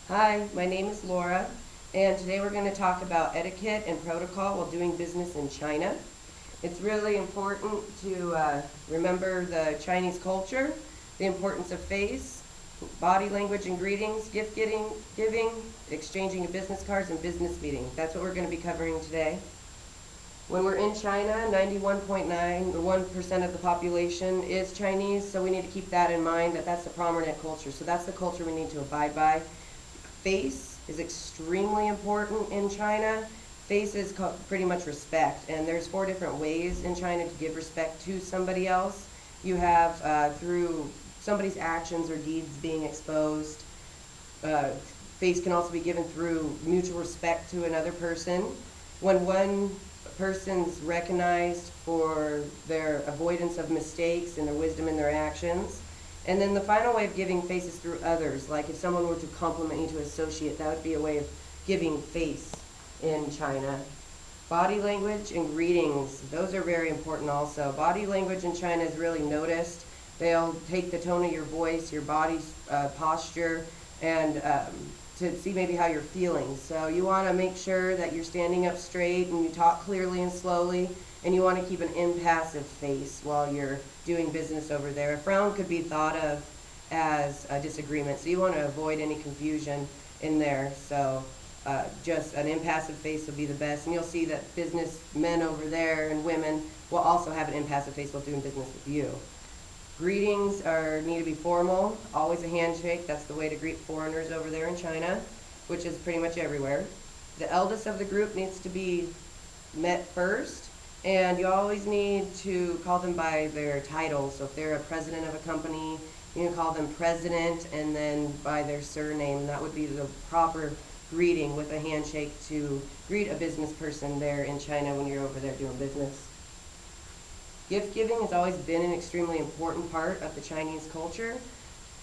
Hi, my name is Laura, and today we're going to talk about etiquette and protocol while doing business in China. It's really important to remember the Chinese culture, the importance of face, body language and greetings, giving, exchanging of business cards, and business meetings. That's what we're going to be covering today. When we're in China, 91.9% of the population is Chinese, so we need to keep that in mind, that that's the prominent culture. So that's the culture we need to abide by. Face is extremely important in China. Face is pretty much respect, and there's 4 different ways in China to give respect to somebody else. You have through somebody's actions or deeds being exposed. Face can also be given through mutual respect to another person. When one person's recognized for their avoidance of mistakes and their wisdom in their actions. And then the final way of giving face is through others. Like if someone were to compliment you to an associate, that would be a way of giving face in China. Body language and greetings, those are very important also. Body language in China is really noticed. They'll take the tone of your voice, your body's posture, and to see maybe how you're feeling. So you want to make sure that you're standing up straight and you talk clearly and slowly, and you want to keep an impassive face while you're doing business over there. A frown could be thought of as a disagreement, so you want to avoid any confusion in there. So just an impassive face will be the best, and you'll see that businessmen over there and women will also have an impassive face while doing business with you. Greetings need to be formal, always a handshake. That's the way to greet foreigners over there in China, which is pretty much everywhere. The eldest of the group needs to be met first, and you always need to call them by their title. So if they're a president of a company, you can call them president, and then by their surname. That would be the proper greeting with a handshake to greet a business person there in China when you're over there doing business. Gift giving has always been an extremely important part of the Chinese culture,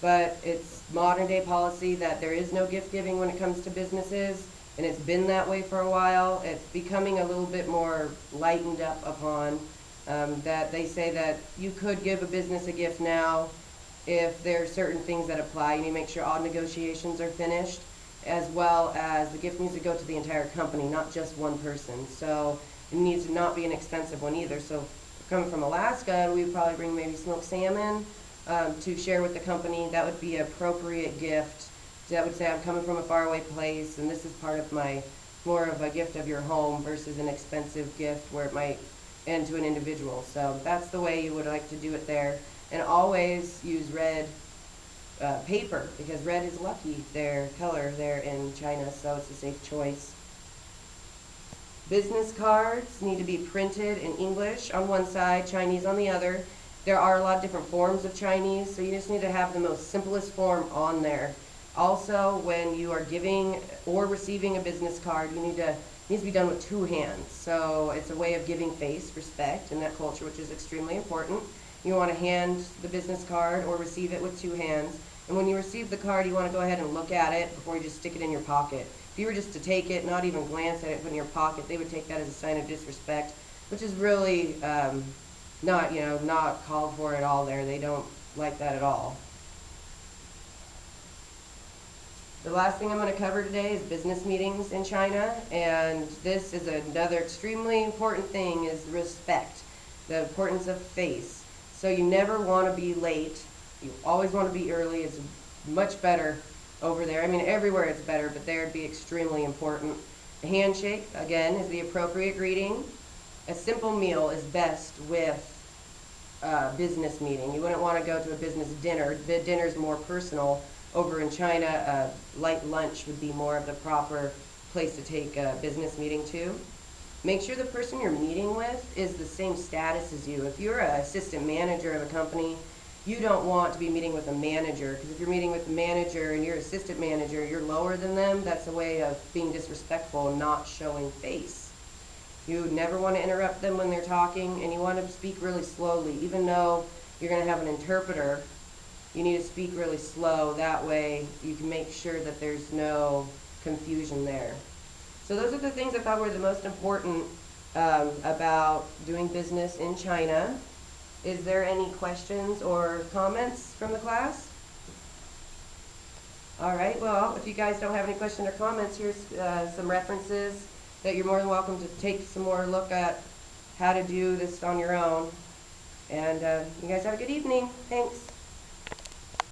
but it's modern day policy that there is no gift giving when it comes to businesses, and it's been that way for a while. It's becoming a little bit more lightened up upon, that they say that you could give a business a gift now if there are certain things that apply. You need to make sure all negotiations are finished, as well as the gift needs to go to the entire company, not just one person. So it needs to not be an expensive one either. So coming from Alaska, we would probably bring maybe smoked salmon to share with the company. That would be an appropriate gift. That would say, I'm coming from a faraway place, and this is part of more of a gift of your home versus an expensive gift where it might end to an individual. So that's the way you would like to do it there. And always use red paper, because red is lucky, their color there in China, so it's a safe choice. Business cards need to be printed in English on one side, Chinese on the other. There are a lot of different forms of Chinese, so you just need to have the most simplest form on there. Also, when you are giving or receiving a business card, it needs to be done with 2 hands. So it's a way of giving face, respect in that culture, which is extremely important. You want to hand the business card or receive it with 2 hands. And when you receive the card, you want to go ahead and look at it before you just stick it in your pocket. If you were just to take it, not even glance at it, put it in your pocket, they would take that as a sign of disrespect, which is really not called for at all there. They don't like that at all. The last thing I'm going to cover today is business meetings in China, and this is another extremely important thing, is respect, the importance of face. So you never want to be late. You always want to be early. It's much better over there. I mean, everywhere it's better, but there it'd be extremely important. A handshake, again, is the appropriate greeting. A simple meal is best with a business meeting. You wouldn't want to go to a business dinner. The dinner's more personal. Over in China, a light lunch would be more of the proper place to take a business meeting to. Make sure the person you're meeting with is the same status as you. If you're an assistant manager of a company, you don't want to be meeting with a manager, because if you're meeting with a manager and you're assistant manager, you're lower than them. That's a way of being disrespectful and not showing face. You never want to interrupt them when they're talking, and you want to speak really slowly. Even though you're going to have an interpreter, you need to speak really slow. That way you can make sure that there's no confusion there. So those are the things I thought were the most important about doing business in China. Is there any questions or comments from the class? All right, well, if you guys don't have any questions or comments, here's some references that you're more than welcome to take some more look at how to do this on your own. And you guys have a good evening. Thanks.